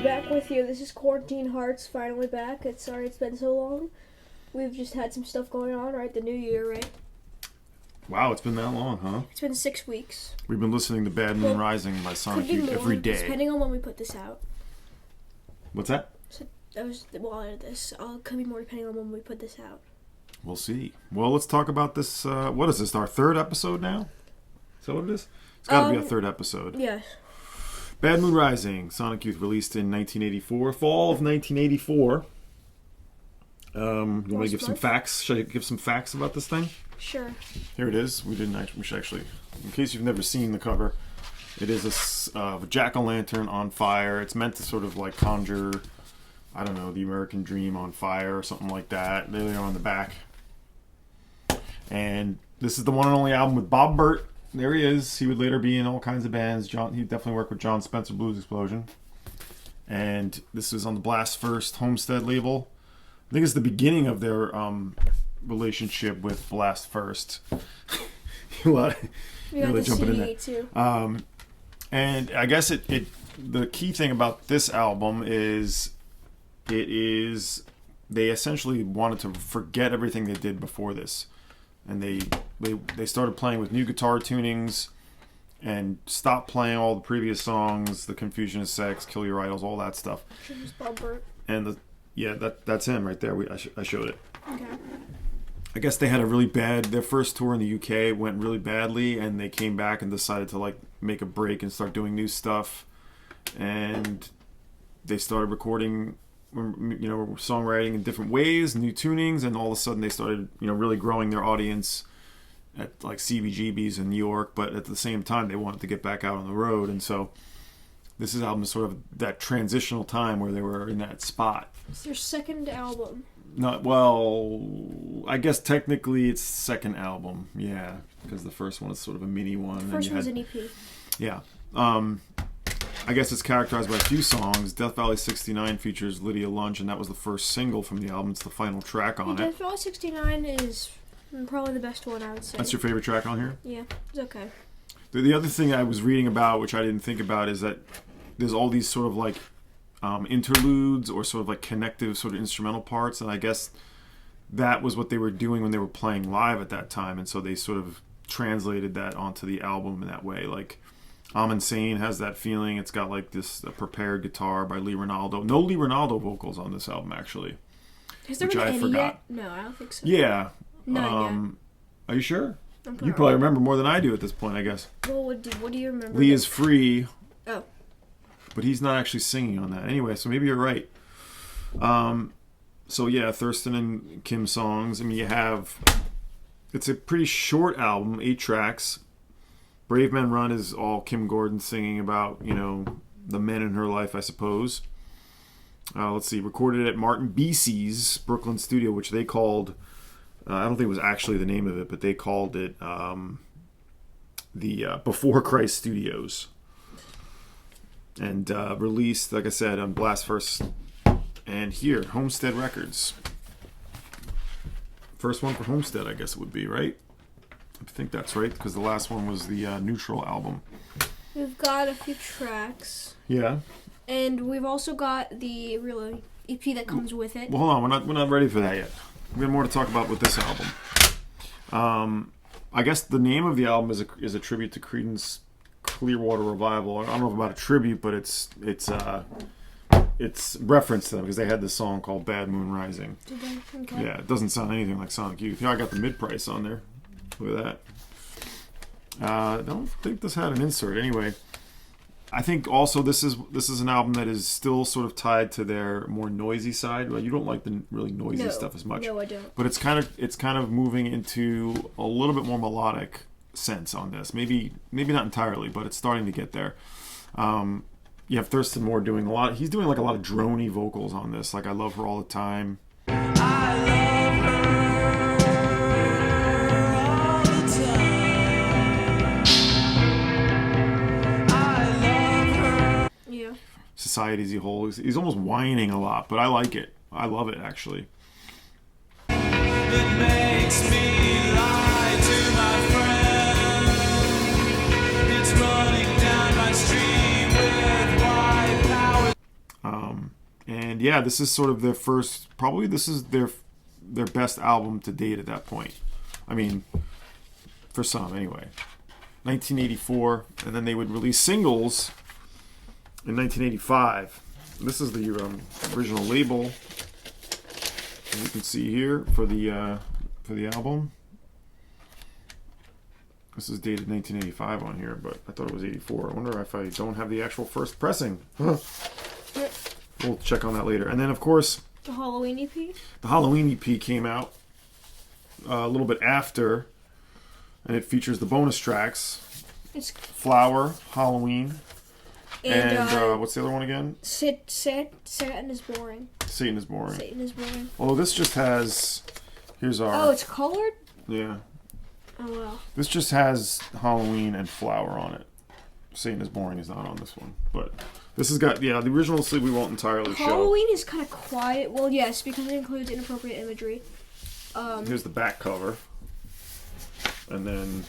back with you. This is Quarantine Hearts, finally back. Sorry it's been so long. We've just had some stuff going on, right? The new year, right? Wow, it's been that long, huh? It's been 6 weeks. We've been listening to Bad Moon Rising by Sonic Youth every day. Depending on when we put this out. What's that? So I'll edit this. Could be more depending on when we put this out. We'll see. Well, let's talk about this. What is this, our third episode now? Is that what it is? It's got to be our third episode. Yes. Bad Moon Rising, Sonic Youth, released in 1984. Fall of 1984. You want to give some facts? Should I give some facts about this thing? Sure. Here it is. We should actually, in case you've never seen the cover, it is a jack-o'-lantern on fire. It's meant to sort of like conjure, I don't know, the American dream on fire or something like that. There they are on the back. And this is the one and only album with Bob Burt. There he is. He would later be in all kinds of bands. He definitely worked with John Spencer Blues Explosion. And this was on the Blast First Homestead label. I think it's the beginning of their relationship with Blast First. Really jumping in there. Too. And I guess the key thing about this album is they essentially wanted to forget everything they did before this. And they started playing with new guitar tunings and stopped playing all the previous songs, The Confusion is Sex, Kill Your Idols, all that stuff. Bob Burt. And that's him right there. I showed it. Okay. I guess they had their first tour in the UK went really badly, and they came back and decided to like make a break and start doing new stuff. And they started recording, songwriting in different ways, new tunings, and all of a sudden they started, really growing their audience at like CBGBs in New York. But at the same time, they wanted to get back out on the road, and so this album is sort of that transitional time where they were in that spot. It's their second album. I guess technically it's second album, yeah, because the first one is sort of a mini one. The first one was an EP. Yeah. I guess it's characterized by a few songs. Death Valley 69 features Lydia Lunch, and that was the first single from the album. It's the final track on it. Death Valley 69 is probably the best one, I would say. That's your favorite track on here? Yeah, it's okay. The other thing I was reading about, which I didn't think about, is that there's all these sort of like interludes or sort of like connective sort of instrumental parts, and I guess that was what they were doing when they were playing live at that time, and so they sort of translated that onto the album in that way. Like I'm Insane has that feeling. It's got like this prepared guitar by Lee Ronaldo. No Lee Ronaldo vocals on this album, actually. Has there been any yet? No, I don't think so. Yeah. Not yet. Are you sure? You probably remember more than I do at this point, I guess. Well, what do you remember? Lee is Free. Oh. But he's not actually singing on that. Anyway, so maybe you're right. So yeah, Thurston and Kim songs. I mean, it's a pretty short album, 8 tracks. Brave Men Run is all Kim Gordon singing about, the men in her life, I suppose. Let's see, recorded at Martin Beese's Brooklyn studio, which they called, I don't think it was actually the name of it, but they called it the Before Christ Studios. And released, like I said, on Blast First and here, Homestead Records. First one for Homestead, I guess it would be, right? I think that's right, because the last one was the Neutral album. We've got a few tracks. Yeah. And we've also got the real EP that comes with it. Well, hold on, we're not ready for that yet. We have more to talk about with this album. I guess the name of the album is a tribute to Creedence Clearwater Revival. I don't know about a tribute, but it's reference to them because they had this song called Bad Moon Rising. Did they? Okay. Yeah, it doesn't sound anything like Sonic Youth. I got the mid-price on there. Look at that. I don't think this had an insert. Anyway, I think also this is an album that is still sort of tied to their more noisy side. Well, you don't like the really noisy stuff as much. No, I don't. But it's kind of moving into a little bit more melodic sense on this. Maybe not entirely, but it's starting to get there. You have Thurston Moore doing a lot. He's doing like a lot of droney vocals on this. Like I Love Her All the Time. I love her. Society as a whole. He's almost whining a lot, but I like it. I love it, actually. It makes me lie to my friend. It's running down my street with white power. And yeah, this is sort of their first. Probably this is their best album to date at that point. I mean, for some anyway. 1984, and then they would release singles in 1985. This is the original label, as you can see here for the album. This is dated 1985 on here, but I thought it was 84. I wonder if I don't have the actual first pressing. We'll check on that later. And then, of course, The Halloween EP? the Halloween EP came out a little bit after, and it features the bonus tracks. It's Flower, Halloween, and what's the other one again? Satan is boring. Satan is boring. Satan is boring. Although this just has, here's our. Oh, it's colored? Yeah. Oh, wow. This just has Halloween and Flower on it. Satan is boring is not on this one, but this has got, yeah, the original sleeve we won't entirely show. Halloween is kind of quiet. Well, yes, because it includes inappropriate imagery. Here's the back cover, and then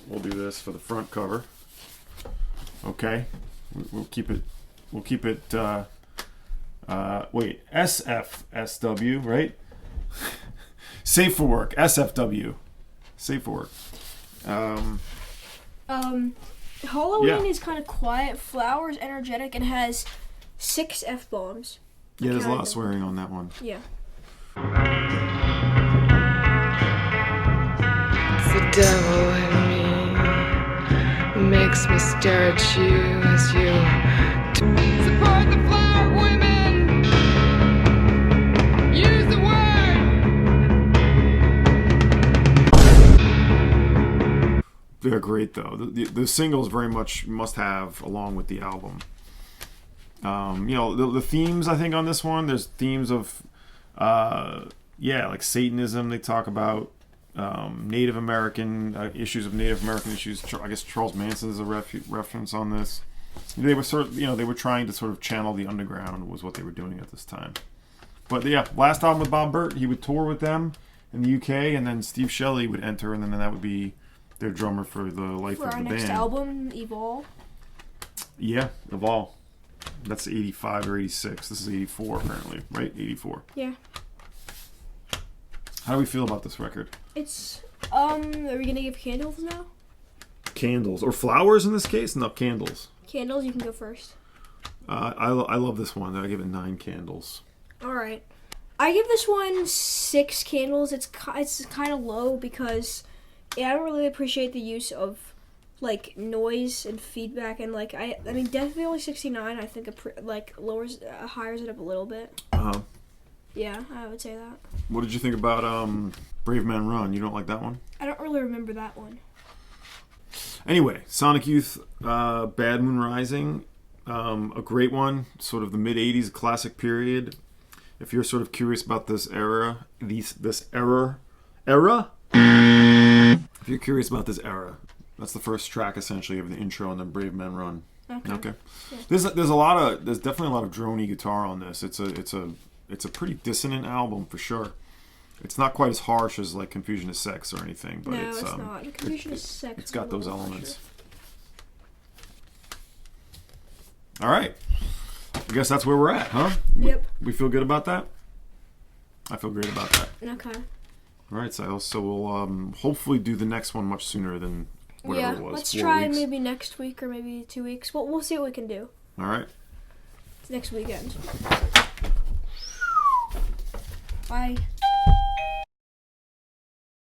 we'll do this for the front cover. Okay, we'll keep it. We'll keep it. Wait, SFSW, right? Safe for work. SFW. Safe for work. Halloween is kind of quiet. Flower's energetic and has 6 F-bombs. Yeah, there's a lot of swearing on that one. Yeah. The devil in me makes me stare at you as you support the flower women. Use the word. They're great though. The singles very much must have along with the album. The themes I think on this one, there's themes of like Satanism. They talk about Native American issues of Native American issues. I guess Charles Manson is a reference on this. They were they were trying to sort of channel the underground was what they were doing at this time. But yeah, last album with Bob Burt, he would tour with them in the UK, and then Steve Shelley would enter, and then that would be their drummer for the life For of our the next band. album, Evolve. Yeah, Evolve. That's 85 or 86. This is 84 apparently, right? 84. Yeah. How do we feel about this record? It's, are we gonna give candles now? Candles. Or flowers in this case? No, candles. Candles, you can go first. I love this one. I give it 9 candles. Alright. I give this one 6 candles. It's kind of low because I don't really appreciate the use of like noise and feedback, and like I mean definitely 69 I think hires it up a little bit. Yeah, I would say that. What did you think about Brave Men Run? You don't like that one? I don't really remember that one. Anyway, Sonic Youth, Bad Moon Rising, a great one, sort of the mid 80s classic period. If you're sort of curious about this era, this era. If you're curious about this era, that's the first track essentially of the intro, and then Brave Men Run. Okay. Yeah. There's definitely a lot of droney guitar on this. It's a pretty dissonant album for sure. It's not quite as harsh as like Confusion is Sex or anything, but no, it's not. Confusion is Sex. It's got those elements. All right. I guess that's where we're at, huh? Yep. We feel good about that? I feel great about that. Okay. All right, Silas. So we'll hopefully do the next one much sooner than whatever it was. Let's 4 try weeks. maybe next week or maybe 2 weeks. We'll see what we can do. All right. It's next weekend. Bye.